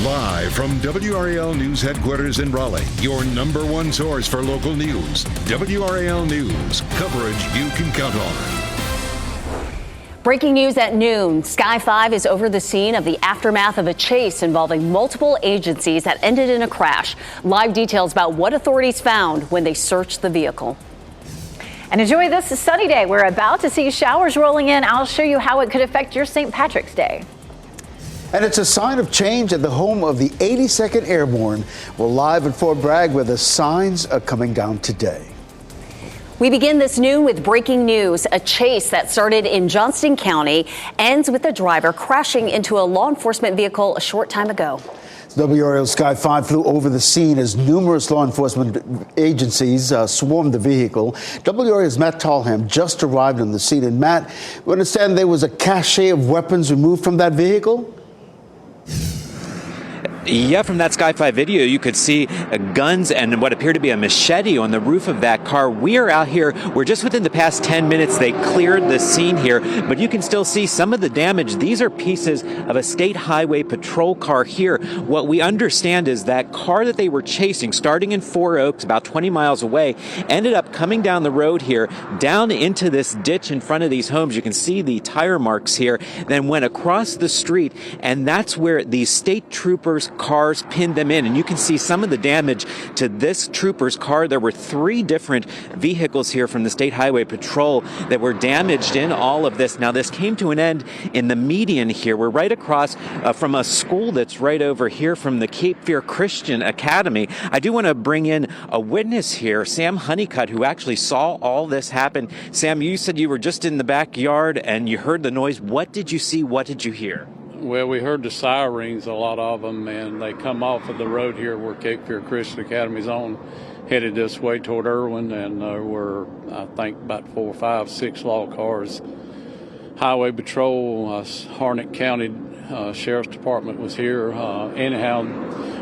Live from WRAL News Headquarters in Raleigh, your number one source for local news. WRAL News, coverage you can count on. Breaking news at noon. Sky 5 is over the scene of the aftermath of a chase involving multiple agencies that ended in a crash. Live details about what authorities found when they searched the vehicle. And enjoy this sunny day. We're about to see showers rolling in. I'll show you how it could affect your St. Patrick's Day. And it's a sign of change at the home of the 82nd Airborne. We're live at Fort Bragg where the signs are coming down today. We begin this noon with breaking news. A chase that started in Johnston County ends with the driver crashing into a law enforcement vehicle a short time ago. WRAL Sky 5 flew over the scene as numerous law enforcement agencies swarmed the vehicle. WRAL's Matt Tallham just arrived on the scene. And Matt, we understand there was a cache of weapons removed from that vehicle? Yeah, from that Sky 5 video, you could see guns and what appeared to be a machete on the roof of that car. We are out here. We're just within the past 10 minutes. They cleared the scene here, but you can still see some of the damage. These are pieces of a state highway patrol car here. What we understand is that car that they were chasing, starting in Four Oaks, about 20 miles away, ended up coming down the road here, down into this ditch in front of these homes. You can see the tire marks here, then went across the street, and that's where these state troopers cars pinned them in. And you can see some of the damage to this trooper's car. There were 3 different vehicles here from the State Highway Patrol that were damaged in all of this. Now, this came to an end in the median here. We're right across from a school that's right over here from the Cape Fear Christian Academy. I do want to bring in a witness here, Sam Honeycutt, who actually saw all this happen. Sam, you said you were just in the backyard and you heard the noise. What did you see? What did you hear? Well, we heard the sirens, a lot of them, and they come off of the road here where Cape Fear Christian Academy's on, headed this way toward Irwin, and there were, I think, about 4, 5, 6 law cars. Highway Patrol, Harnett County Sheriff's Department was here. Anyhow,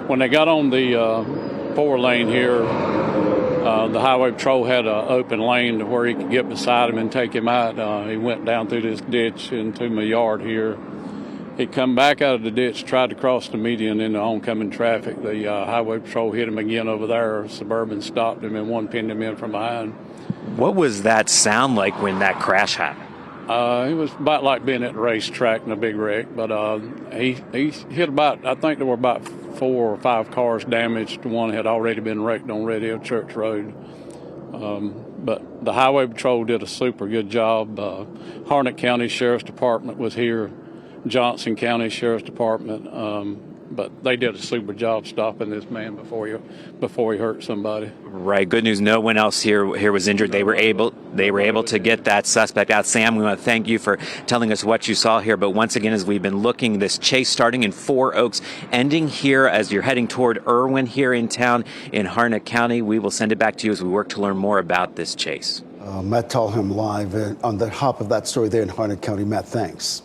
when they got on the 4-lane here, the Highway Patrol had an open lane to where he could get beside him and take him out. He went down through this ditch into my yard here. He come back out of the ditch, tried to cross the median into oncoming traffic. The Highway Patrol hit him again over there. Suburban stopped him and one pinned him in from behind. What was that sound like when that crash happened? It was about like being at the racetrack in a big wreck. But he hit about, I think there were about 4 or 5 cars damaged. One had already been wrecked on Radio Church Road. But the Highway Patrol did a super good job. Harnett County Sheriff's Department was here. Johnson County Sheriff's Department, but they did a super job stopping this man before he hurt somebody. Right. Good news. No one else here was injured. They were able to get that suspect out. Sam, we want to thank you for telling us what you saw here. But once again, as we've been looking, this chase starting in Four Oaks, ending here as you're heading toward Irwin here in town in Harnett County. We will send it back to you as we work to learn more about this chase. Matt Tallham live on the top of that story there in Harnett County. Matt, thanks.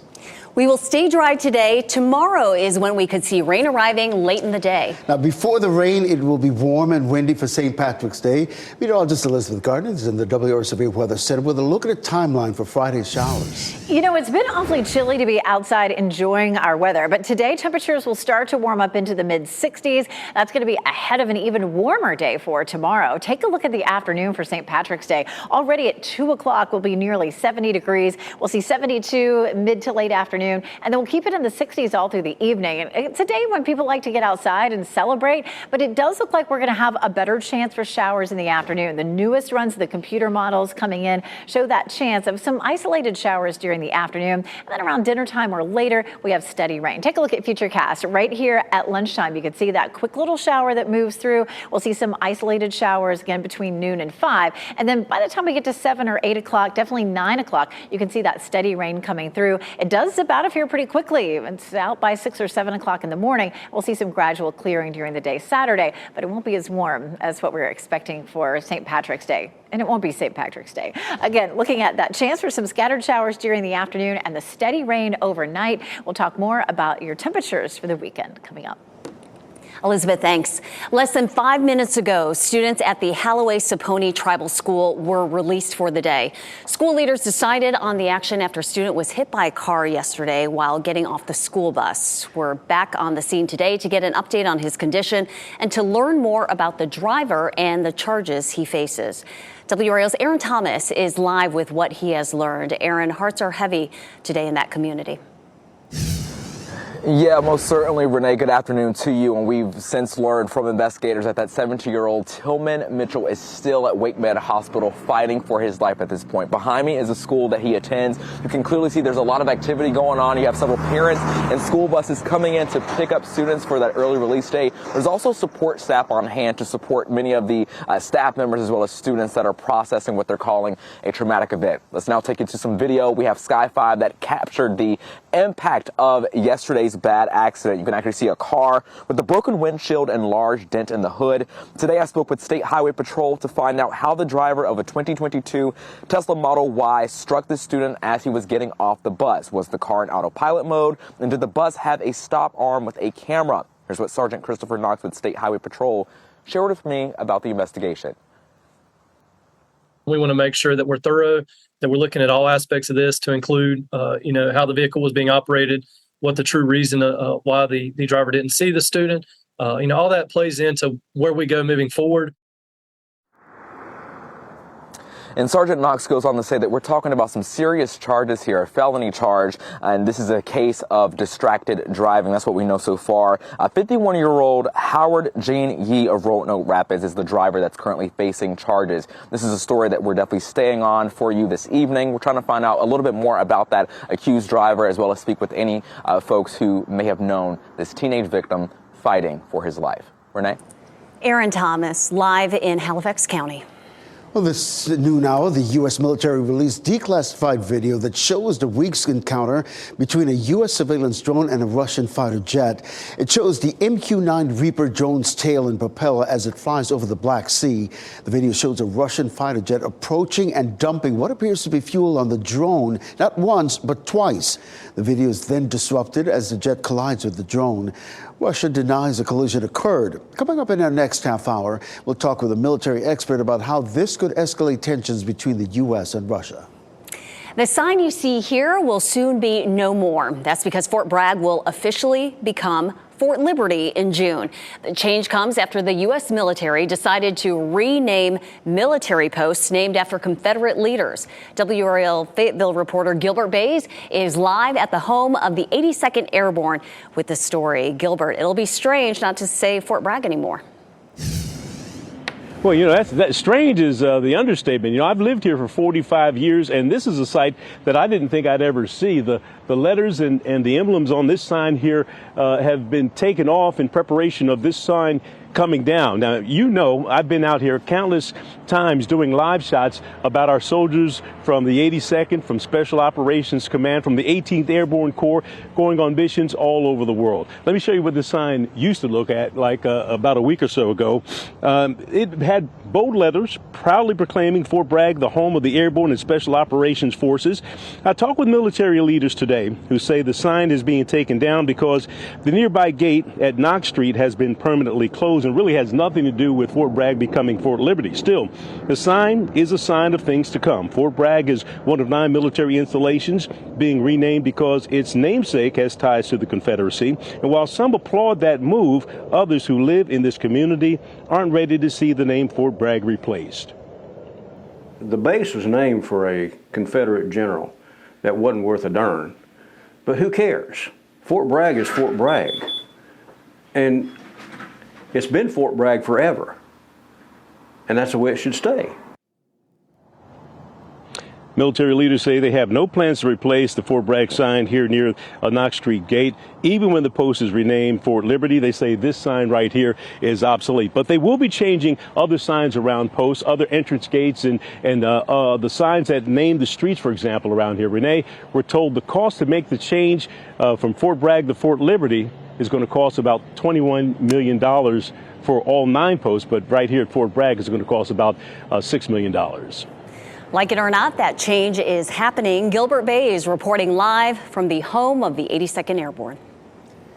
We will stay dry today. Tomorrow is when we could see rain arriving late in the day. Now, before the rain, it will be warm and windy for St. Patrick's Day. Meteorologist Elizabeth Gardner is in the WRAL Severe Weather Center with a look at a timeline for Friday's showers. You know, it's been awfully chilly to be outside enjoying our weather, but today temperatures will start to warm up into the mid-60s. That's going to be ahead of an even warmer day for tomorrow. Take a look at the afternoon for St. Patrick's Day. Already at 2 o'clock will be nearly 70 degrees. We'll see 72 mid to late afternoon. And then we'll keep it in the 60s all through the evening. And it's a day when people like to get outside and celebrate, but it does look like we're going to have a better chance for showers in the afternoon. The newest runs of the computer models coming in show that chance of some isolated showers during the afternoon. And then around dinner time or later, we have steady rain. Take a look at Futurecast. Right here at lunchtime, you can see that quick little shower that moves through. We'll see some isolated showers again between noon and 5. And then by the time we get to 7 or 8 o'clock, definitely 9 o'clock, you can see that steady rain coming through. It does zip out of here pretty quickly. It's out by 6 or 7 o'clock in the morning. We'll see some gradual clearing during the day Saturday, but it won't be as warm as what we're expecting for St. Patrick's Day. And it won't be St. Patrick's Day. Again, looking at that chance for some scattered showers during the afternoon and the steady rain overnight. We'll talk more about your temperatures for the weekend coming up. Elizabeth, thanks. Less than 5 minutes ago, students at the Halloway-Saponi Tribal School were released for the day. School leaders decided on the action after a student was hit by a car yesterday while getting off the school bus. We're back on the scene today to get an update on his condition and to learn more about the driver and the charges he faces. WRAL's Aaron Thomas is live with what he has learned. Aaron, hearts are heavy today in that community. Yeah, most certainly, Renee. Good afternoon to you. And we've since learned from investigators that 17-year-old Tillman Mitchell is still at Wake Med Hospital fighting for his life at this point. Behind me is a school that he attends. You can clearly see there's a lot of activity going on. You have several parents and school buses coming in to pick up students for that early release day. There's also support staff on hand to support many of the staff members as well as students that are processing what they're calling a traumatic event. Let's now take you to some video. We have Sky 5 that captured the impact of yesterday's bad accident. You can actually see a car with a broken windshield and large dent in the hood. Today I spoke with State Highway Patrol to find out how the driver of a 2022 Tesla Model Y struck the student as he was getting off the bus. Was the car in autopilot mode? And did the bus have a stop arm with a camera? Here's what Sergeant Christopher Knox with State Highway Patrol shared with me about the investigation. We want to make sure that we're thorough, that we're looking at all aspects of this to include, how the vehicle was being operated, what the true reason why the driver didn't see the student. All that plays into where we go moving forward. And Sergeant Knox goes on to say that we're talking about some serious charges here, a felony charge, and this is a case of distracted driving. That's what we know so far. 51-year-old Howard Jane Yee of Roanoke Rapids is the driver that's currently facing charges. This is a story that we're definitely staying on for you this evening. We're trying to find out a little bit more about that accused driver, as well as speak with any folks who may have known this teenage victim fighting for his life. Renee? Aaron Thomas, live in Halifax County. Well, this noon hour, the U.S. military released declassified video that shows the week's encounter between a U.S. surveillance drone and a Russian fighter jet. It shows the MQ-9 Reaper drone's tail and propeller as it flies over the Black Sea. The video shows a Russian fighter jet approaching and dumping what appears to be fuel on the drone, not once, but twice. The video is then disrupted as the jet collides with the drone. Russia denies a collision occurred. Coming up in our next half hour, we'll talk with a military expert about how this could escalate tensions between the U.S. and Russia. The sign you see here will soon be no more. That's because Fort Bragg will officially become Fort Liberty in June. The change comes after the U.S. military decided to rename military posts named after Confederate leaders. WRAL Fayetteville reporter Gilbert Bays is live at the home of the 82nd Airborne with the story. Gilbert, it'll be strange not to say Fort Bragg anymore. Well, that strange is the understatement. I've lived here for 45 years, and this is a site that I didn't think I'd ever see. The letters and the emblems on this sign here have been taken off in preparation of this sign coming down. Now, I've been out here countless times doing live shots about our soldiers from the 82nd, from Special Operations Command, from the 18th Airborne Corps, going on missions all over the world. Let me show you what this sign used to look at like about a week or so ago. It had bold letters proudly proclaiming Fort Bragg the home of the Airborne and Special Operations Forces. I talked with military leaders today who say the sign is being taken down because the nearby gate at Knox Street has been permanently closed and really has nothing to do with Fort Bragg becoming Fort Liberty. Still, the sign is a sign of things to come. Fort Bragg is one of 9 military installations being renamed because its namesake has ties to the Confederacy. And while some applaud that move, others who live in this community aren't ready to see the name Fort Bragg replaced. The base was named for a Confederate general that wasn't worth a darn. But who cares? Fort Bragg is Fort Bragg. And it's been Fort Bragg forever. And that's the way it should stay. Military leaders say they have no plans to replace the Fort Bragg sign here near Knox Street Gate. Even when the post is renamed Fort Liberty, they say this sign right here is obsolete. But they will be changing other signs around posts, other entrance gates, and the signs that name the streets, for example, around here. Renee, we're told the cost to make the change from Fort Bragg to Fort Liberty is going to cost about $21 million for all 9 posts. But right here at Fort Bragg is going to cost about $6 million. Like it or not, that change is happening. Gilbert Bays reporting live from the home of the 82nd Airborne.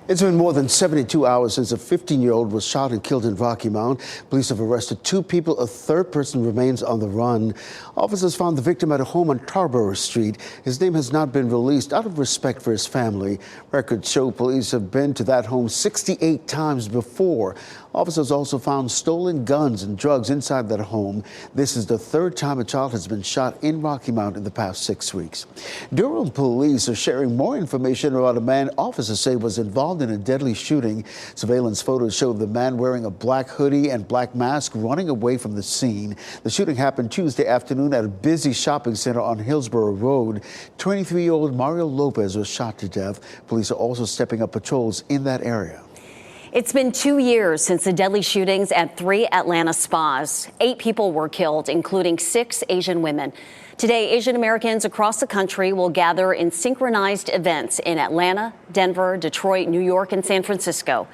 It's been more than 72 hours since a 15-year-old was shot and killed in Rocky Mount. Police have arrested 2 people. A third person remains on the run. Officers found the victim at a home on Tarboro Street. His name has not been released out of respect for his family. Records show police have been to that home 68 times before. Officers also found stolen guns and drugs inside that home. This is the third time a child has been shot in Rocky Mount in the past 6 weeks. Durham police are sharing more information about a man officers say was involved in a deadly shooting. Surveillance photos show the man wearing a black hoodie and black mask running away from the scene. The shooting happened Tuesday afternoon at a busy shopping center on Hillsborough Road. 23-year-old Mario Lopez was shot to death. Police are also stepping up patrols in that area. It's been 2 years since the deadly shootings at 3 Atlanta spas. 8 people were killed, including 6 Asian women. Today, Asian Americans across the country will gather in synchronized events in Atlanta, Denver, Detroit, New York, and San Francisco.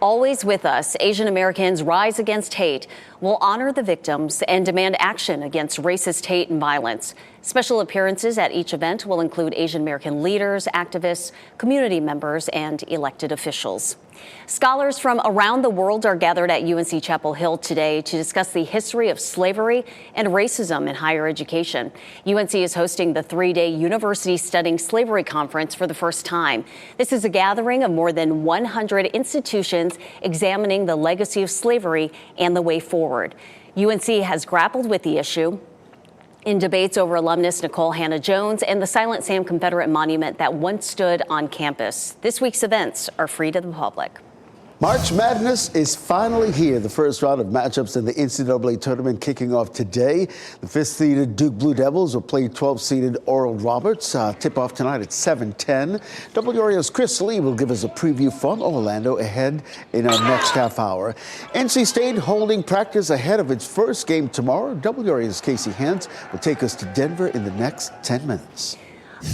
Always with us, Asian Americans Rise Against Hate will honor the victims and demand action against racist hate and violence. Special appearances at each event will include Asian American leaders, activists, community members, and elected officials. Scholars from around the world are gathered at UNC Chapel Hill today to discuss the history of slavery and racism in higher education. UNC is hosting the 3-day University Studying Slavery Conference for the first time. This is a gathering of more than 100 institutions examining the legacy of slavery and the way forward. UNC has grappled with the issue in debates over alumnus Nicole Hannah-Jones and the Silent Sam Confederate monument that once stood on campus. This week's events are free to the public. March Madness is finally here. The first round of matchups in the NCAA tournament kicking off today. The 5th-seeded Duke Blue Devils will play 12th-seeded Oral Roberts. Tip-off tonight at 7:10. WRAL's Chris Lee will give us a preview from Orlando ahead in our next half hour. NC State holding practice ahead of its first game tomorrow. WRAL's Casey Hentz will take us to Denver in the next 10 minutes.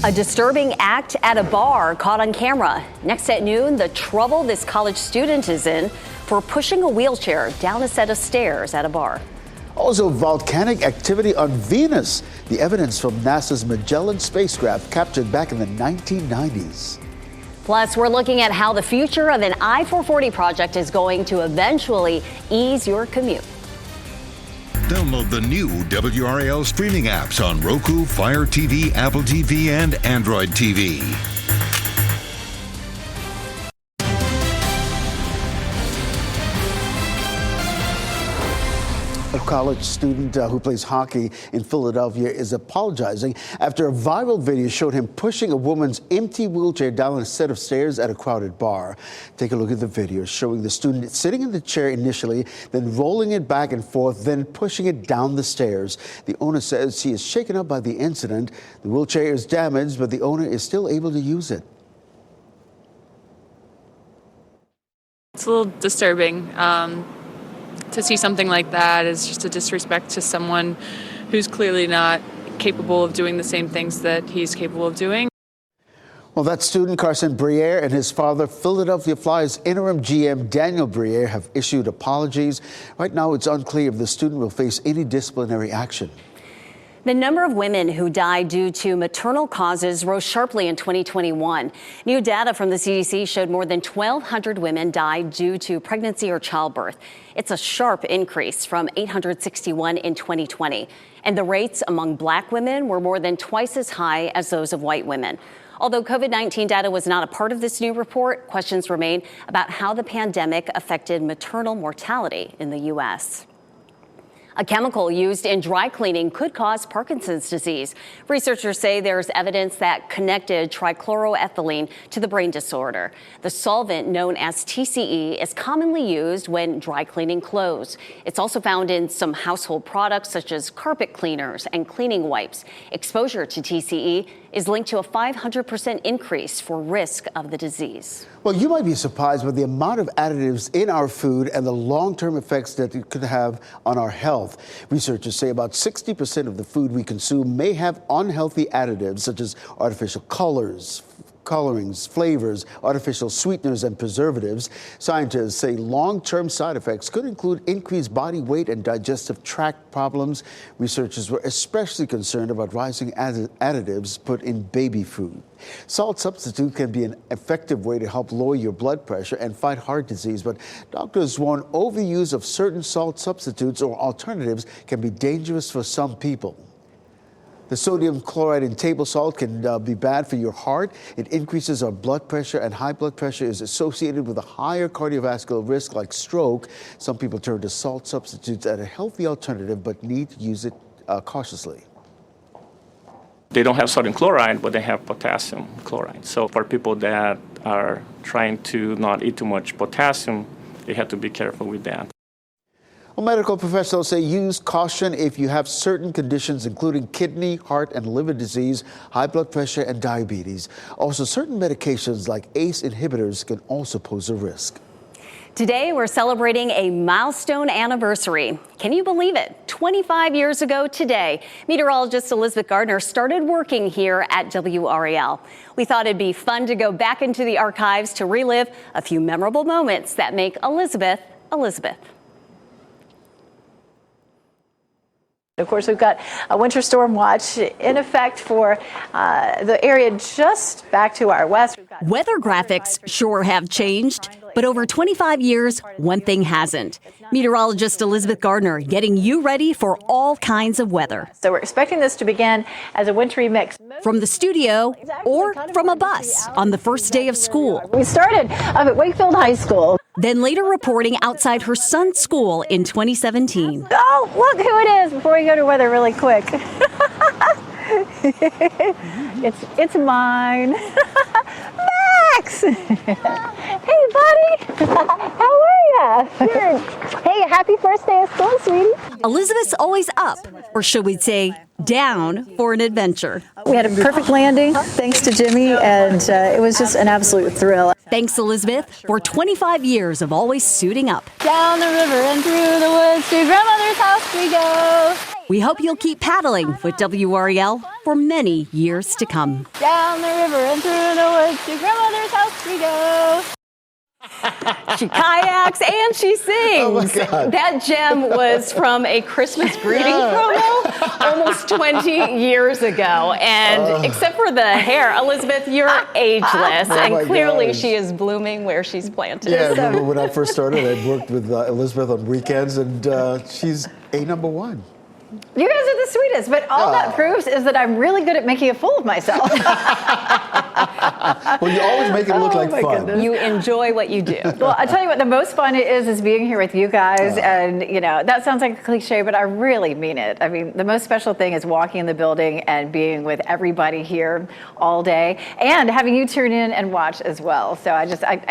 A disturbing act at a bar caught on camera. Next at noon, the trouble this college student is in for pushing a wheelchair down a set of stairs at a bar. Also, volcanic activity on Venus. The evidence from NASA's Magellan spacecraft captured back in the 1990s. Plus, we're looking at how the future of an I-440 project is going to eventually ease your commute. Download the new WRAL streaming apps on Roku, Fire TV, Apple TV, and Android TV. A college student who plays hockey in Philadelphia is apologizing after a viral video showed him pushing a woman's empty wheelchair down a set of stairs at a crowded bar. Take a look at the video showing the student sitting in the chair initially, then rolling it back and forth, then pushing it down the stairs. The owner says he is shaken up by the incident. The wheelchair is damaged, but the owner is still able to use it. It's a little disturbing. To see something like that is just a disrespect to someone who's clearly not capable of doing the same things that he's capable of doing. Well, that student, Carson Briere, and his father, Philadelphia Flyers interim GM Daniel Briere, have issued apologies. Right now, it's unclear if the student will face any disciplinary action. The number of women who died due to maternal causes rose sharply in 2021. New data from the CDC showed more than 1,200 women died due to pregnancy or childbirth. It's a sharp increase from 861 in 2020. And the rates among Black women were more than twice as high as those of white women. Although COVID-19 data was not a part of this new report, questions remain about how the pandemic affected maternal mortality in the U.S. A chemical used in dry cleaning could cause Parkinson's disease. Researchers say there's evidence that connected trichloroethylene to the brain disorder. The solvent, known as TCE, is commonly used when dry cleaning clothes. It's also found in some household products such as carpet cleaners and cleaning wipes. Exposure to TCE is linked to a 500% increase for risk of the disease. Well, you might be surprised by the amount of additives in our food and the long-term effects that it could have on our health. Researchers say about 60% of the food we consume may have unhealthy additives such as artificial colors, colorings, flavors, artificial sweeteners, and preservatives. Scientists say long-term side effects could include increased body weight and digestive tract problems. Researchers were especially concerned about rising additives put in baby food. Salt substitute can be an effective way to help lower your blood pressure and fight heart disease, but doctors warn overuse of certain salt substitutes or alternatives can be dangerous for some people. The sodium chloride in table salt can be bad for your heart. It increases our blood pressure, and high blood pressure is associated with a higher cardiovascular risk like stroke. Some people turn to salt substitutes as a healthy alternative but need to use it cautiously. They don't have sodium chloride, but they have potassium chloride. So for people that are trying to not eat too much potassium, they have to be careful with that. Well, medical professionals say use caution if you have certain conditions, including kidney, heart, and liver disease, high blood pressure, and diabetes. Also, certain medications like ACE inhibitors can also pose a risk. Today, we're celebrating a milestone anniversary. Can you believe it? 25 years ago today, meteorologist Elizabeth Gardner started working here at WRAL. We thought it'd be fun to go back into the archives to relive a few memorable moments that make Elizabeth, Elizabeth. Of course, we've got a winter storm watch in effect for the area just back to our west. Weather graphics sure have changed, but over 25 years, one thing hasn't. Meteorologist Elizabeth Gardner getting you ready for all kinds of weather. So we're expecting this to begin as a wintry mix. From the studio or from a bus on the first day of school. We started up at Wakefield High School. Then later reporting outside her son's school in 2017. Oh, look who it is before we go to weather really quick. It's mine. Max! Hey, buddy. How are ya? Good. Hey, happy first day of school, sweetie. Elizabeth's always up, or should we say down, for an adventure. We had a perfect landing, thanks to Jimmy, and it was just an absolute thrill. Thanks, Elizabeth, for 25 years of always suiting up. Down the river and through the woods to grandmother's house we go. We hope you'll keep paddling with WRAL for many years to come. Down the river and through the woods to grandmother's house we go. She kayaks and she sings. Oh my God. That gem was from a Christmas greeting promo almost 20 years ago. And except for the hair, Elizabeth, you're ageless. And clearly she is blooming where she's planted. Yeah, I remember when I first started, I worked with Elizabeth on weekends, and she's a number one. You guys are the sweetest, but all that proves is that I'm really good at making a fool of myself. Well, you always make it look like fun. Goodness. You enjoy what you do. Well, I tell you what, the most fun it is being here with you guys. And, you know, that sounds like a cliche, but I really mean it. I mean, the most special thing is walking in the building and being with everybody here all day and having you tune in and watch as well. So I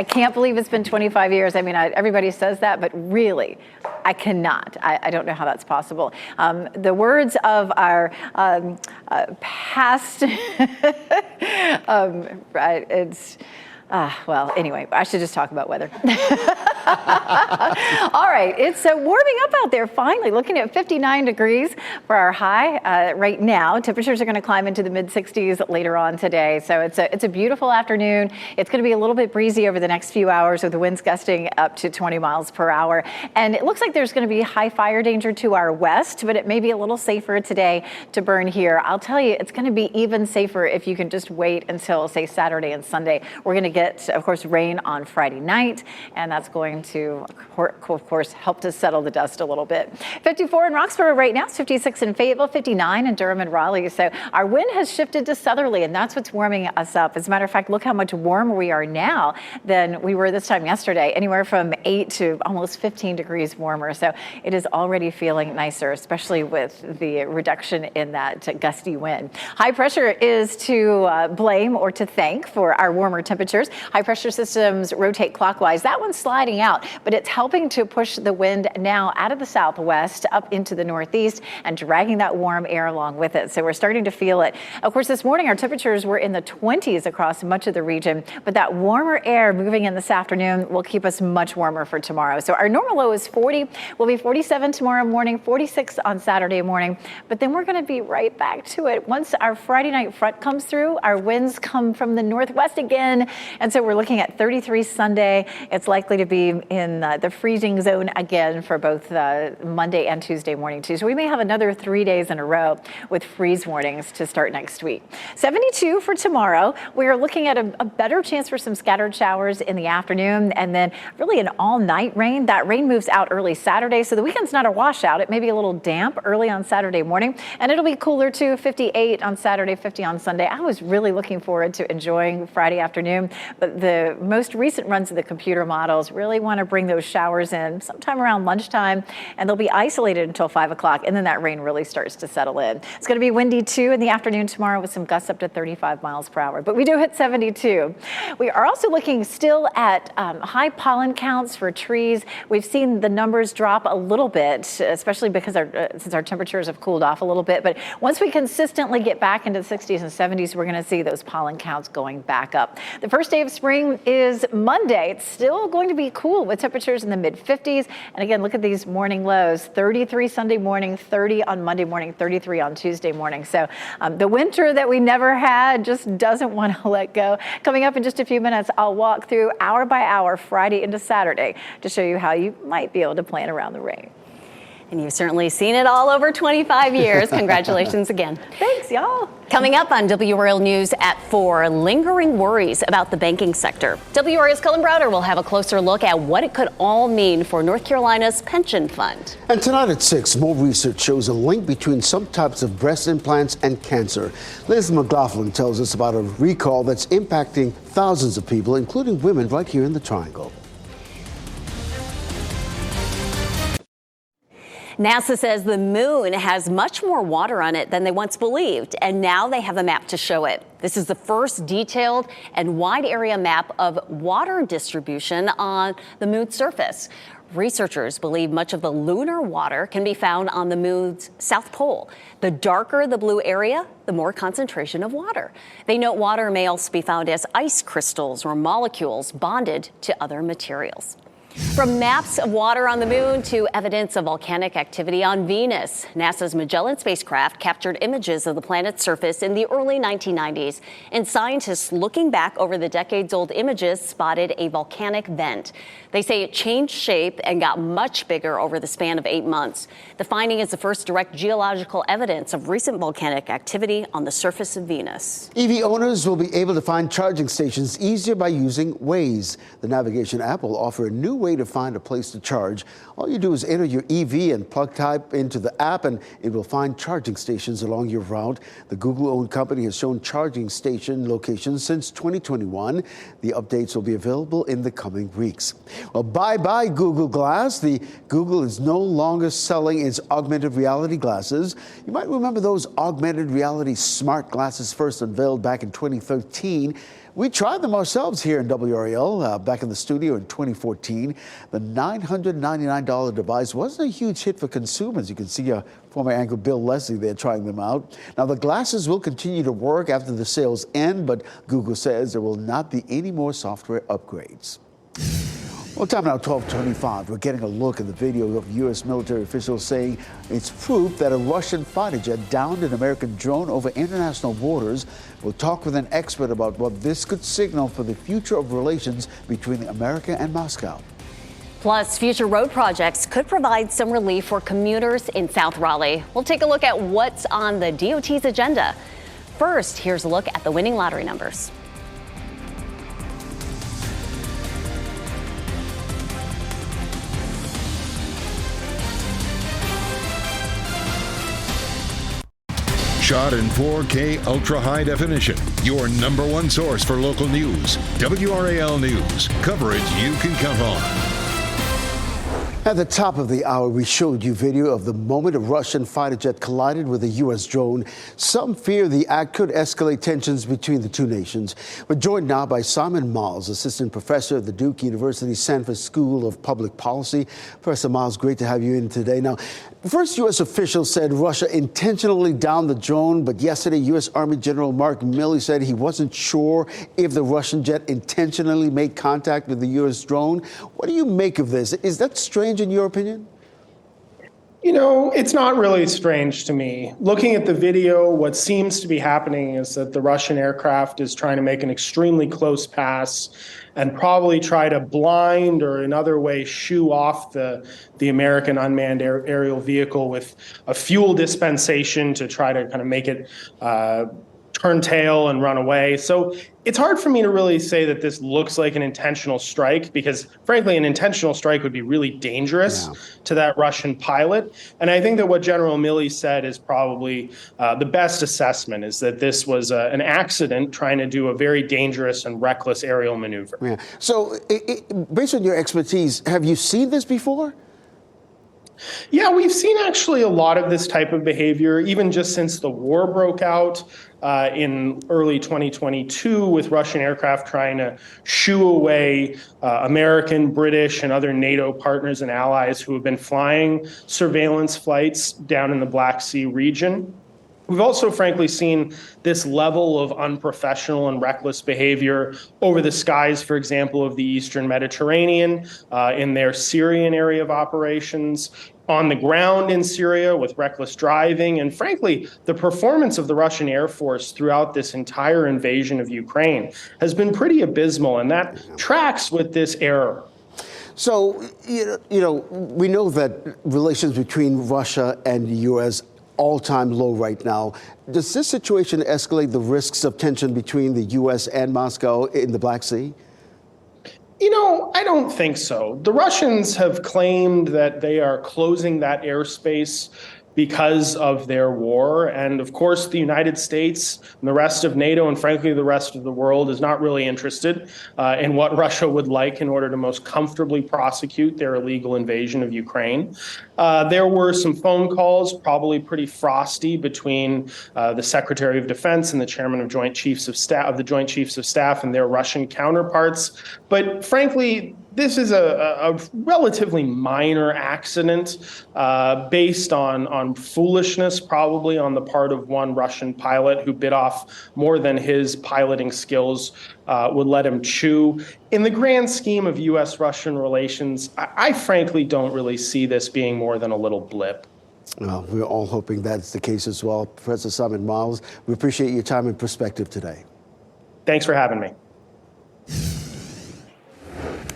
can't believe it's been 25 years. I mean, everybody says that, but really, I cannot. I don't know how that's possible. The words of our past, well, anyway, I should just talk about weather. All right, it's warming up out there finally, looking at 59 degrees for our high right now. Temperatures are going to climb into the mid-60s later on today. So it's a beautiful afternoon. It's going to be a little bit breezy over the next few hours with the winds gusting up to 20 miles per hour. And it looks like there's going to be high fire danger to our west, but it may be a little safer today to burn here. I'll tell you, it's going to be even safer if you can just wait until, say, Saturday and Sunday. We're going to get, of course, rain on Friday night, and that's going to, of course, help to settle the dust a little bit. 54 in Roxborough right now, 56 in Fayetteville, 59 in Durham and Raleigh. So our wind has shifted to southerly, and that's what's warming us up. As a matter of fact, look how much warmer we are now than we were this time yesterday, anywhere from 8 to almost 15 degrees warmer. So it is already feeling nicer, especially with the reduction in that gusty wind. High pressure is to blame or to thank for our warmer temperatures. temperatures. High pressure systems rotate clockwise. That one's sliding out, but it's helping to push the wind now out of the southwest up into the northeast and dragging that warm air along with it. So we're starting to feel it. Of course, this morning our temperatures were in the 20s across much of the region, but that warmer air moving in this afternoon will keep us much warmer for tomorrow. So our normal low is 40. We'll be 47 tomorrow morning, 46 on Saturday morning, but then we're going to be right back to it. Once our Friday night front comes through, our winds come from the northwest again, and so we're looking at 33 Sunday. It's likely to be in the freezing zone again for both Monday and Tuesday morning too. So we may have another 3 days in a row with freeze warnings to start next week. 72 for tomorrow. We are looking at a better chance for some scattered showers in the afternoon, and then really an all-night rain. That rain moves out early Saturday, so the weekend's not a washout. It may be a little damp early on Saturday morning, and it'll be cooler too, 58 on Saturday, 50 on Sunday. I was really looking forward to enjoying Friday afternoon, but the most recent runs of the computer models really want to bring those showers in sometime around lunchtime, and they'll be isolated until 5 o'clock, and then that rain really starts to settle in. It's going to be windy too in the afternoon tomorrow with some gusts up to 35 miles per hour, but we do hit 72. We are also looking still at high pollen counts for trees. We've seen the numbers drop a little bit, especially because since our temperatures have cooled off a little bit, but once we consistently get back into the 60s and 70s, we're going to see those pollen counts going back up. The first day of spring is Monday. It's still going to be cool with temperatures in the mid-50s, and again, look at these morning lows, 33 Sunday morning, 30 on Monday morning, 33 on Tuesday morning. So the winter that we never had just doesn't want to let go. Coming up in just a few minutes, I'll walk through hour by hour Friday into Saturday to show you how you might be able to plan around the rain. And you've certainly seen it all over 25 years. Congratulations again. Thanks, y'all. Coming up on WRAL News at 4, lingering worries about the banking sector. WRAL's Cullen Browder will have a closer look at what it could all mean for North Carolina's pension fund. And tonight at 6, more research shows a link between some types of breast implants and cancer. Liz McLaughlin tells us about a recall that's impacting thousands of people, including women right here in the Triangle. NASA says the moon has much more water on it than they once believed, and now they have a map to show it. This is the first detailed and wide area map of water distribution on the moon's surface. Researchers believe much of the lunar water can be found on the moon's south pole. The darker the blue area, the more concentration of water. They note water may also be found as ice crystals or molecules bonded to other materials. From maps of water on the moon to evidence of volcanic activity on Venus, NASA's Magellan spacecraft captured images of the planet's surface in the early 1990s, and scientists looking back over the decades-old images spotted a volcanic vent. They say it changed shape and got much bigger over the span of 8 months. The finding is the first direct geological evidence of recent volcanic activity on the surface of Venus. EV owners will be able to find charging stations easier by using Waze. The navigation app will offer a new way to find a place to charge. All you do is enter your EV and plug type into the app, and it will find charging stations along your route. The Google-owned company has shown charging station locations since 2021. The updates will be available in the coming weeks. Well, bye-bye Google Glass. Google is no longer selling its augmented reality glasses. You might remember those augmented reality smart glasses first unveiled back in 2013. We tried them ourselves here in WRAL back in the studio in 2014. The $999 device wasn't a huge hit for consumers. You can see former anchor Bill Leslie there trying them out. Now, the glasses will continue to work after the sales end, but Google says there will not be any more software upgrades. Well, time now 12:25. We're getting a look at the video of U.S. military officials saying it's proof that a Russian fighter jet downed an American drone over international borders. We'll talk with an expert about what this could signal for the future of relations between America and Moscow. Plus, future road projects could provide some relief for commuters in South Raleigh. We'll take a look at what's on the DOT's agenda. First, here's a look at the winning lottery numbers. Shot in 4K ultra high definition. Your number one source for local news. WRAL News. Coverage you can count on. At the top of the hour, we showed you video of the moment a Russian fighter jet collided with a U.S. drone. Some fear the act could escalate tensions between the two nations. We're joined now by Simon Miles, assistant professor at the Duke University Sanford School of Public Policy. Professor Miles, great to have you in today. Now, first U.S. officials said Russia intentionally downed the drone, but yesterday U.S. Army General Mark Milley said he wasn't sure if the Russian jet intentionally made contact with the U.S. drone. What do you make of this? Is that strange in your opinion? You know, it's not really strange to me. Looking at the video, what seems to be happening is that the Russian aircraft is trying to make an extremely close pass and probably try to blind or in other way shoo off the American unmanned aerial vehicle with a fuel dispensation to try to kind of make it turn tail and run away. So it's hard for me to really say that this looks like an intentional strike because, frankly, an intentional strike would be really dangerous to that Russian pilot. And I think that what General Milley said is probably the best assessment, is that this was an accident trying to do a very dangerous and reckless aerial maneuver. Yeah. So based on your expertise, have you seen this before? Yeah, we've seen actually a lot of this type of behavior, even just since the war broke out in early 2022, with Russian aircraft trying to shoo away American, British, and other NATO partners and allies who have been flying surveillance flights down in the Black Sea region. We've also, frankly, seen this level of unprofessional and reckless behavior over the skies, for example, of the Eastern Mediterranean, in their Syrian area of operations, on the ground in Syria with reckless driving, and frankly, the performance of the Russian Air Force throughout this entire invasion of Ukraine has been pretty abysmal, and that tracks with this error. So, you know, we know that relations between Russia and the U.S. all-time low right now. Does this situation escalate the risks of tension between the U.S. and Moscow in the Black Sea? You know, I don't think so. The Russians have claimed that they are closing that airspace because of their war. And of course, the United States and the rest of NATO, and frankly, the rest of the world, is not really interested in what Russia would like in order to most comfortably prosecute their illegal invasion of Ukraine. There were some phone calls, probably pretty frosty, between the Secretary of Defense and the Chairman of Joint Chiefs of Staff and their Russian counterparts. But frankly, this is a relatively minor accident based on foolishness, probably on the part of one Russian pilot who bit off more than his piloting skills would let him chew. In the grand scheme of U.S.-Russian relations, I frankly don't really see this being more than a little blip. Well, we're all hoping that's the case as well. Professor Simon Miles, we appreciate your time and perspective today. Thanks for having me.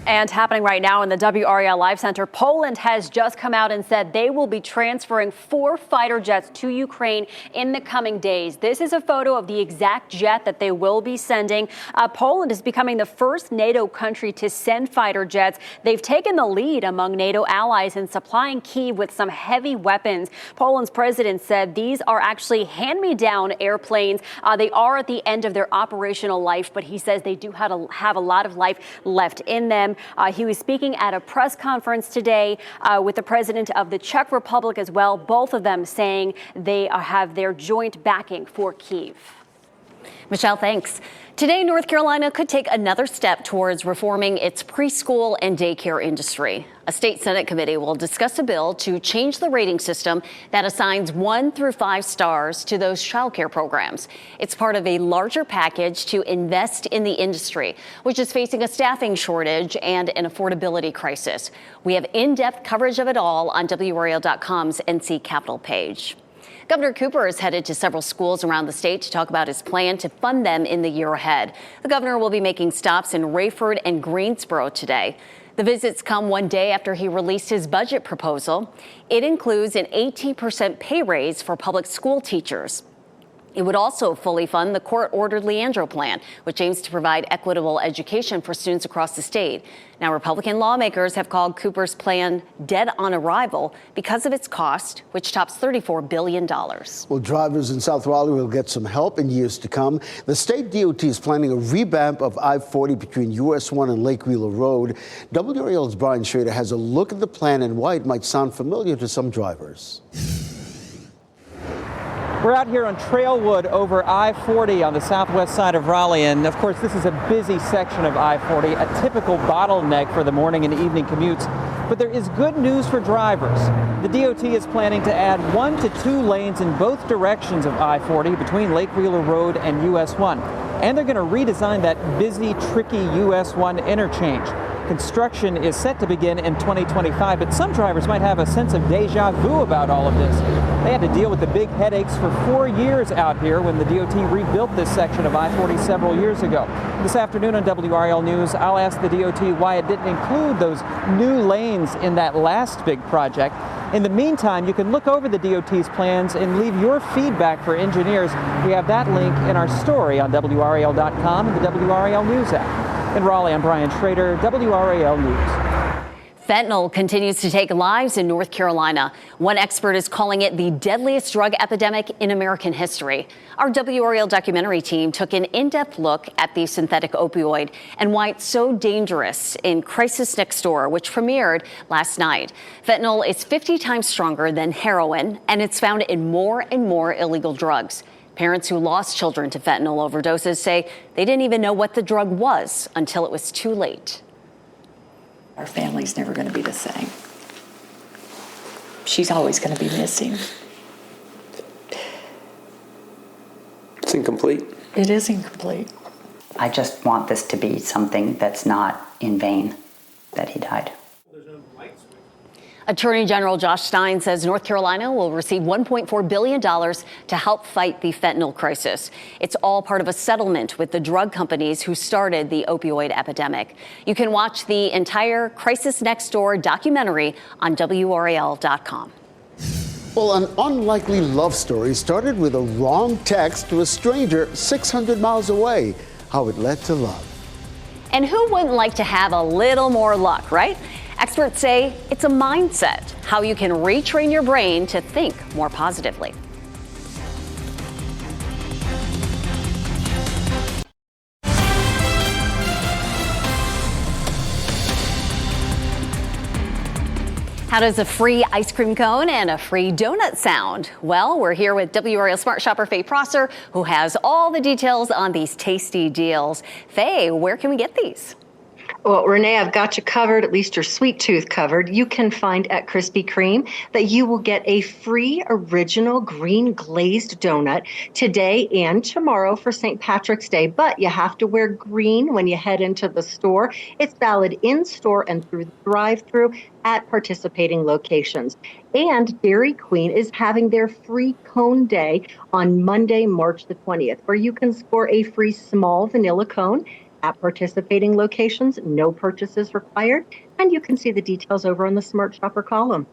And happening right now in the WRAL Live Center, Poland has just come out and said they will be transferring 4 fighter jets to Ukraine in the coming days. This is a photo of the exact jet that they will be sending. Poland is becoming the first NATO country to send fighter jets. They've taken the lead among NATO allies in supplying Kyiv with some heavy weapons. Poland's president said these are actually hand-me-down airplanes. They are at the end of their operational life, but he says they do have a lot of life left in them. He was speaking at a press conference today with the president of the Czech Republic as well, both of them saying they have their joint backing for Kyiv. Michelle, thanks. Today, North Carolina could take another step towards reforming its preschool and daycare industry. A state Senate committee will discuss a bill to change the rating system that assigns 1 through 5 stars to those childcare programs. It's part of a larger package to invest in the industry, which is facing a staffing shortage and an affordability crisis. We have in-depth coverage of it all on WRAL.com's NC Capitol page. Governor Cooper is headed to several schools around the state to talk about his plan to fund them in the year ahead. The governor will be making stops in Rayford and Greensboro today. The visits come one day after he released his budget proposal. It includes an 18% pay raise for public school teachers. It would also fully fund the court-ordered Leandro plan, which aims to provide equitable education for students across the state. Now, Republican lawmakers have called Cooper's plan dead on arrival because of its cost, which tops $34 billion. Well, drivers in South Raleigh will get some help in years to come. The state DOT is planning a revamp of I-40 between US 1 and Lake Wheeler Road. WRAL's Brian Schrader has a look at the plan and why it might sound familiar to some drivers. We're out here on Trailwood over I-40 on the southwest side of Raleigh, and of course this is a busy section of I-40, a typical bottleneck for the morning and evening commutes. But there is good news for drivers. The DOT is planning to add 1 to 2 lanes in both directions of I-40 between Lake Wheeler Road and US 1. And they're going to redesign that busy, tricky US 1 interchange. Construction is set to begin in 2025, but some drivers might have a sense of deja vu about all of this. They had to deal with the big headaches for 4 years out here when the DOT rebuilt this section of I-40 several years ago. This afternoon on WRAL News, I'll ask the DOT why it didn't include those new lanes in that last big project. In the meantime, you can look over the DOT's plans and leave your feedback for engineers. We have that link in our story on WRAL.com and the WRAL News app. In Raleigh, I'm Brian Schrader, WRAL News. Fentanyl continues to take lives in North Carolina. One expert is calling it the deadliest drug epidemic in American history. Our WRAL documentary team took an in-depth look at the synthetic opioid and why it's so dangerous in Crisis Next Door, which premiered last night. Fentanyl is 50 times stronger than heroin, and it's found in more and more illegal drugs. Parents who lost children to fentanyl overdoses say they didn't even know what the drug was until it was too late. Our family's never going to be the same. She's always going to be missing. It's incomplete. It is incomplete. I just want this to be something that's not in vain that he died. Attorney General Josh Stein says North Carolina will receive $1.4 billion to help fight the fentanyl crisis. It's all part of a settlement with the drug companies who started the opioid epidemic. You can watch the entire Crisis Next Door documentary on WRAL.com. Well, an unlikely love story started with a wrong text to a stranger 600 miles away. How it led to love. And who wouldn't like to have a little more luck, right? Experts say it's a mindset, how you can retrain your brain to think more positively. How does a free ice cream cone and a free donut sound? Well, we're here with WRAL Smart Shopper Faye Prosser, who has all the details on these tasty deals. Faye, where can we get these? Well, Renee, I've got you covered, at least your sweet tooth covered. You can find at Krispy Kreme that you will get a free original green glazed donut today and tomorrow for St. Patrick's Day, but you have to wear green when you head into the store. It's valid in-store and through the drive-thru at participating locations. And Dairy Queen is having their free cone day on Monday, March the 20th, where you can score a free small vanilla cone at participating locations, no purchases required, and you can see the details over on the Smart Shopper column.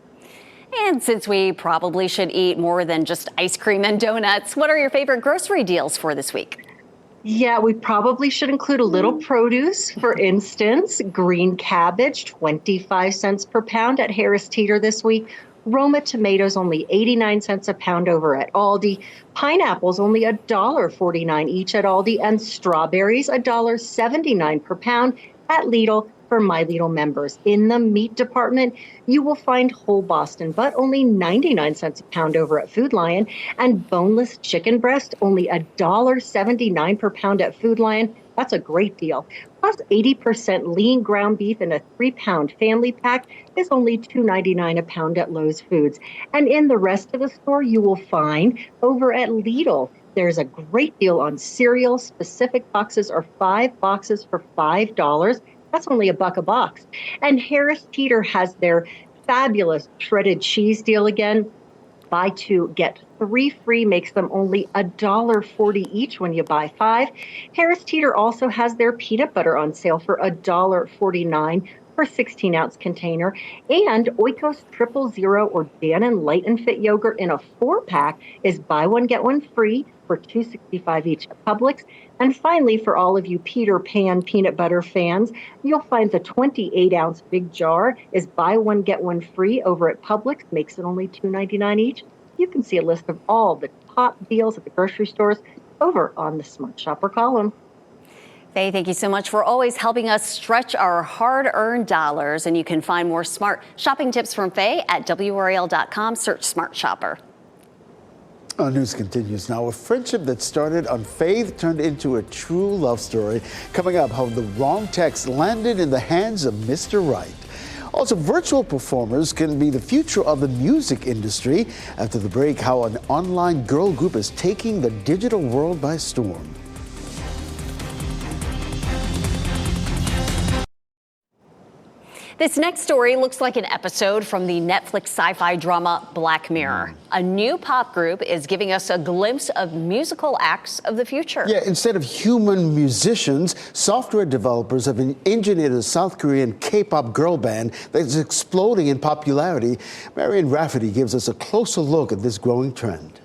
And since we probably should eat more than just ice cream and donuts, what are your favorite grocery deals for this week? Yeah, we probably should include a little produce. For instance, green cabbage, 25 cents per pound at Harris Teeter this week. Roma tomatoes only 89 cents a pound over at Aldi. Pineapples only $1.49 each at Aldi. And strawberries $1.79 per pound at Lidl for My Lidl members. In the meat department, you will find whole Boston butt only 99 cents a pound over at Food Lion. And boneless chicken breast only $1.79 per pound at Food Lion. That's a great deal. Plus 80% lean ground beef in a 3-pound family pack is only $2.99 a pound at Lowe's Foods. And in the rest of the store, you will find over at Lidl, there's a great deal on cereal. Specific boxes are 5 boxes for $5. That's only $1 a box. And Harris Teeter has their fabulous shredded cheese deal again. Buy 2, get 3 free makes them only $1.40 each when you buy 5. Harris Teeter also has their peanut butter on sale for $1.49 for a 16-ounce container. And Oikos Triple Zero or Dannon Light and Fit yogurt in a 4-pack is buy one, get one free for $2.65 each at Publix. And finally, for all of you Peter Pan peanut butter fans, you'll find the 28-ounce big jar is buy one, get one free over at Publix. Makes it only $2.99 each. You can see a list of all the top deals at the grocery stores over on the Smart Shopper column. Faye, thank you so much for always helping us stretch our hard-earned dollars. And you can find more smart shopping tips from Faye at WRAL.com. Search Smart Shopper. Our news continues now. A friendship that started on faith turned into a true love story. Coming up, how the wrong text landed in the hands of Mr. Right. Also, virtual performers can be the future of the music industry. After the break, how an online girl group is taking the digital world by storm. This next story looks like an episode from the Netflix sci-fi drama Black Mirror. A new pop group is giving us a glimpse of musical acts of the future. Yeah, instead of human musicians, software developers have engineered a South Korean K-pop girl band that's exploding in popularity. Marion Rafferty gives us a closer look at this growing trend.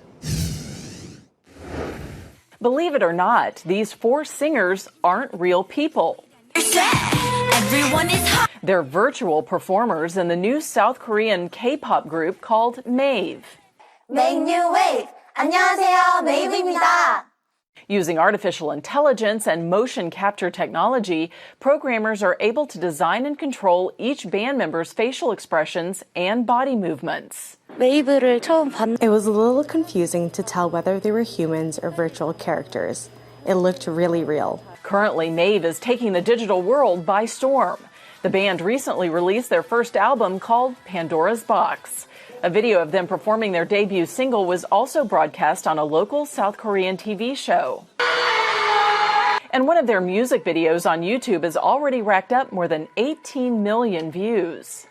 Believe it or not, these 4 singers aren't real people. Everyone is hot. They're virtual performers in the new South Korean K-pop group called MAVE. Make new wave. 안녕하세요, MAVE입니다. Using artificial intelligence and motion capture technology, programmers are able to design and control each band member's facial expressions and body movements. It was a little confusing to tell whether they were humans or virtual characters. It looked really real. Currently, MAVE is taking the digital world by storm. The band recently released their first album called Pandora's Box. A video of them performing their debut single was also broadcast on a local South Korean TV show. And one of their music videos on YouTube has already racked up more than 18 million views.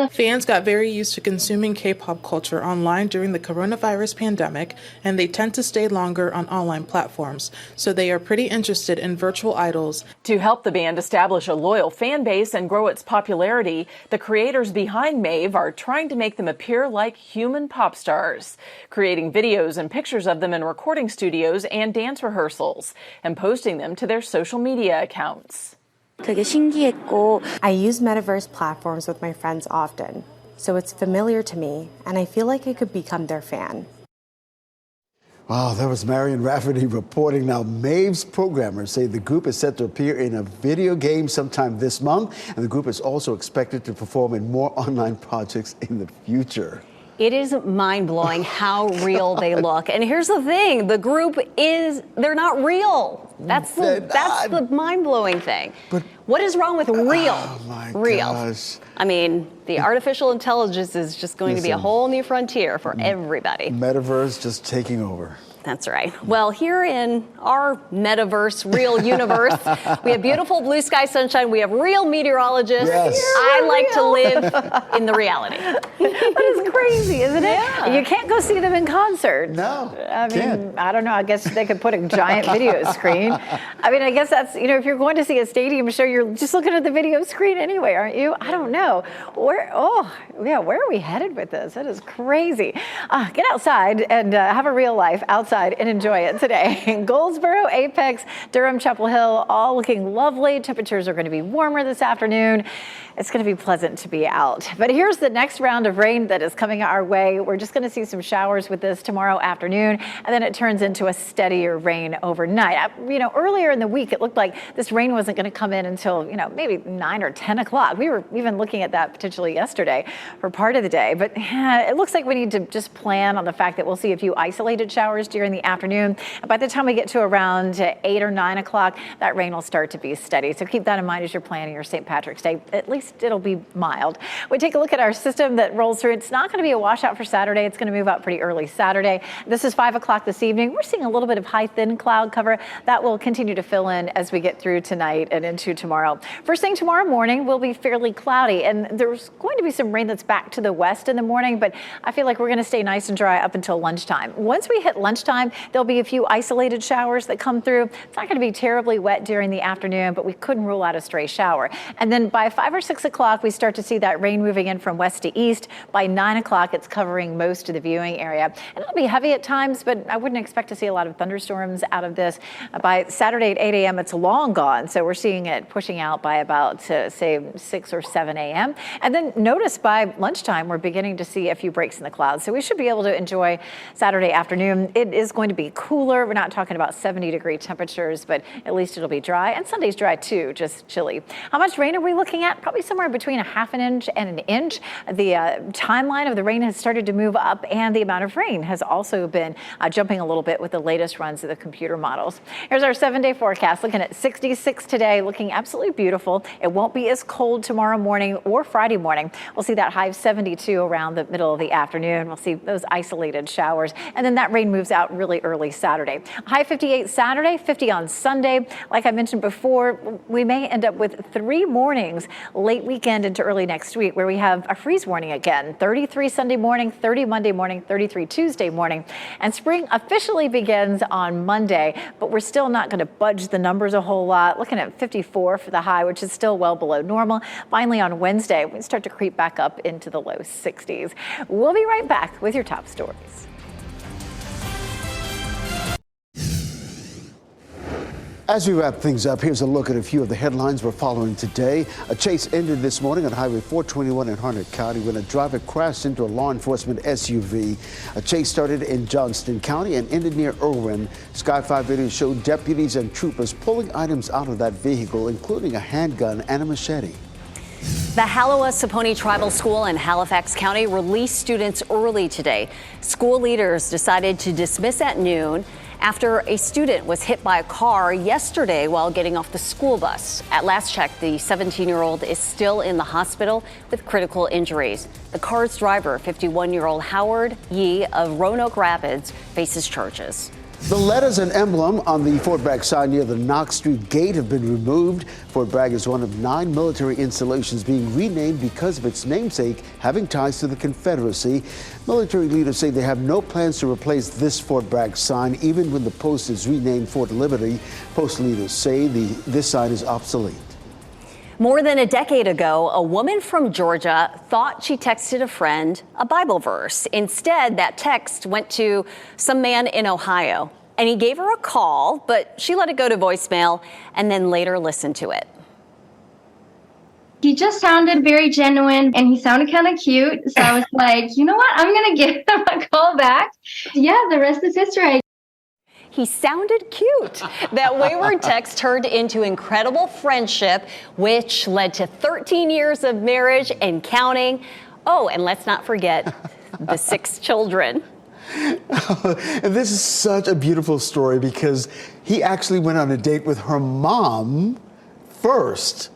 Fans got very used to consuming K-pop culture online during the coronavirus pandemic, and they tend to stay longer on online platforms, so they are pretty interested in virtual idols. To help the band establish a loyal fan base and grow its popularity, the creators behind MAVE are trying to make them appear like human pop stars, creating videos and pictures of them in recording studios and dance rehearsals, and posting them to their social media accounts. I use metaverse platforms with my friends often, so it's familiar to me, and I feel like I could become their fan. Wow, that was Marion Rafferty reporting. Now, MAVE's programmers say the group is set to appear in a video game sometime this month, and the group is also expected to perform in more online projects in the future. It is mind-blowing how real they look. And here's the thing, the group they're not real. That's the mind-blowing thing. But what is wrong with real? Oh my real. Gosh. I mean, the artificial intelligence is just going to be a whole new frontier for everybody. Metaverse just taking over. That's right. Well, here in our metaverse, real universe, we have beautiful blue sky sunshine. We have real meteorologists. Yes. I like to live in the reality. That is crazy, isn't it? Yeah. You can't go see them in concert. No. I mean, I don't know. I guess they could put a giant video screen. I mean, I guess that's, if you're going to see a stadium show, you're just looking at the video screen anyway, aren't you? I don't know. Where are we headed with this? That is crazy. Get outside and have a real life outside and enjoy it today. Goldsboro, Apex, Durham, Chapel Hill, all looking lovely. Temperatures are going to be warmer this afternoon. It's going to be pleasant to be out. But here's the next round of rain that is coming our way. We're just going to see some showers with this tomorrow afternoon, and then it turns into a steadier rain overnight. Earlier in the week, it looked like this rain wasn't going to come in until, maybe 9 or 10 o'clock. We were even looking at that potentially yesterday for part of the day. But it looks like we need to just plan on the fact that we'll see a few isolated showers during the afternoon. And by the time we get to around 8 or 9 o'clock, that rain will start to be steady. So keep that in mind as you're planning your St. Patrick's Day, at least least it'll be mild. We take a look at our system that rolls through. It's not going to be a washout for Saturday. It's going to move out pretty early Saturday. This is 5 o'clock this evening. We're seeing a little bit of high thin cloud cover that will continue to fill in as we get through tonight and into tomorrow. First thing tomorrow morning will be fairly cloudy, and there's going to be some rain that's back to the west in the morning, but I feel like we're going to stay nice and dry up until lunchtime. Once we hit lunchtime, there'll be a few isolated showers that come through. It's not going to be terribly wet during the afternoon, but we couldn't rule out a stray shower. And then by 5 or 6 o'clock, we start to see that rain moving in from west to east. By 9 o'clock, it's covering most of the viewing area. And it'll be heavy at times, but I wouldn't expect to see a lot of thunderstorms out of this. By Saturday at 8 a.m., it's long gone. So we're seeing it pushing out by about, say, 6 or 7 a.m. And then notice by lunchtime, we're beginning to see a few breaks in the clouds. So we should be able to enjoy Saturday afternoon. It is going to be cooler. We're not talking about 70-degree temperatures, but at least it'll be dry. And Sunday's dry too, just chilly. How much rain are we looking at? Probably somewhere between a half an inch and an inch. The timeline of the rain has started to move up, and the amount of rain has also been jumping a little bit with the latest runs of the computer models. Here's our 7-day forecast, looking at 66 today, looking absolutely beautiful. It won't be as cold tomorrow morning or Friday morning. We'll see that high of 72 around the middle of the afternoon. We'll see those isolated showers, and then that rain moves out really early Saturday. High 58 Saturday, 50 on Sunday. Like I mentioned before, we may end up with 3 mornings late weekend into early next week where we have a freeze warning again. 33 Sunday morning, 30 Monday morning, 33 Tuesday morning. And spring officially begins on Monday, but we're still not going to budge the numbers a whole lot. Looking at 54 for the high, which is still well below normal. Finally, on Wednesday, we start to creep back up into the low 60s. We'll be right back with your top stories. As we wrap things up, here's a look at a few of the headlines we're following today. A chase ended this morning on Highway 421 in Harnett County when a driver crashed into a law enforcement SUV. A chase started in Johnston County and ended near Irwin. Sky 5 video showed deputies and troopers pulling items out of that vehicle, including a handgun and a machete. The Halawa-Saponi Tribal School in Halifax County released students early today. School leaders decided to dismiss at noon after a student was hit by a car yesterday while getting off the school bus. At last check, the 17-year-old is still in the hospital with critical injuries. The car's driver, 51-year-old Howard Yee of Roanoke Rapids, faces charges. The letters and emblem on the Fort Bragg sign near the Knox Street gate have been removed. Fort Bragg is one of 9 military installations being renamed because of its namesake having ties to the Confederacy. Military leaders say they have no plans to replace this Fort Bragg sign, even when the post is renamed Fort Liberty. Post leaders say this sign is obsolete. More than a decade ago, a woman from Georgia thought she texted a friend a Bible verse. Instead, that text went to some man in Ohio, and he gave her a call, but she let it go to voicemail and then later listened to it. He just sounded very genuine, and he sounded kind of cute. So I was like, you know what? I'm going to give him a call back. Yeah, the rest is history. He sounded cute. That wayward text turned into incredible friendship, which led to 13 years of marriage and counting. Oh, and let's not forget the 6 children. And this is such a beautiful story because he actually went on a date with her mom first.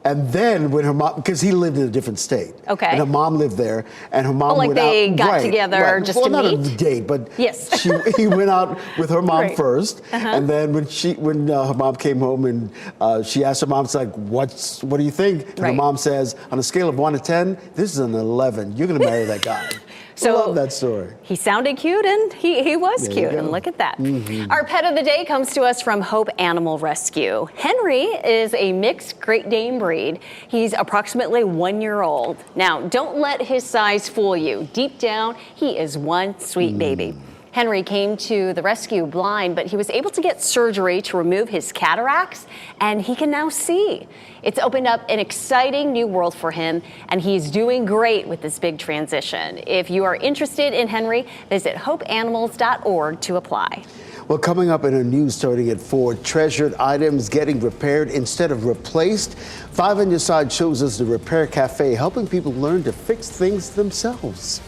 And then when her mom, because he lived in a different state. Okay. And her mom lived there, and her mom went out. Like they got together just to meet? Well, not a date, but yes. he went out with her mom first. Uh-huh. And then when her mom came home and she asked her mom, it's like, what do you think? And her mom says, on a scale of 1 to 10, this is an 11. You're going to marry that guy. So I love that story. He sounded cute, and he was cute, and look at that. Mm-hmm. Our pet of the day comes to us from Hope Animal Rescue. Henry is a mixed Great Dane breed. He's approximately 1 year old. Now, don't let his size fool you. Deep down, he is one sweet baby. Henry came to the rescue blind, but he was able to get surgery to remove his cataracts, and he can now see. It's opened up an exciting new world for him, and he's doing great with this big transition. If you are interested in Henry, visit hopeanimals.org to apply. Well, coming up in a news starting at 4, treasured items getting repaired instead of replaced. 5 on Your Side shows us the Repair Cafe, helping people learn to fix things themselves.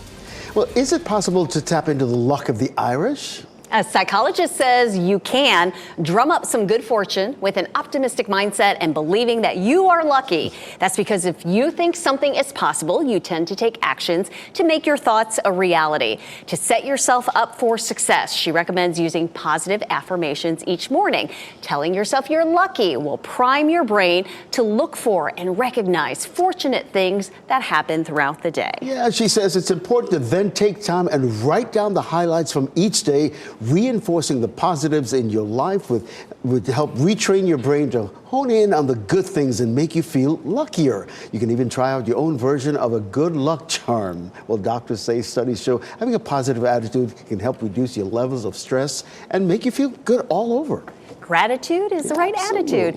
Well, is it possible to tap into the luck of the Irish? A psychologist says you can drum up some good fortune with an optimistic mindset and believing that you are lucky. That's because if you think something is possible, you tend to take actions to make your thoughts a reality. To set yourself up for success, she recommends using positive affirmations each morning. Telling yourself you're lucky will prime your brain to look for and recognize fortunate things that happen throughout the day. Yeah, she says it's important to then take time and write down the highlights from each day, reinforcing the positives in your life would help retrain your brain to hone in on the good things and make you feel luckier. You can even try out your own version of a good luck charm. Well, doctors say studies show having a positive attitude can help reduce your levels of stress and make you feel good all over. Gratitude is the right attitude.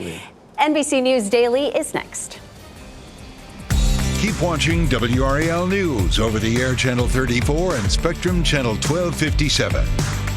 NBC News Daily is next. Keep watching WRAL News over the air Channel 34 and Spectrum Channel 1257.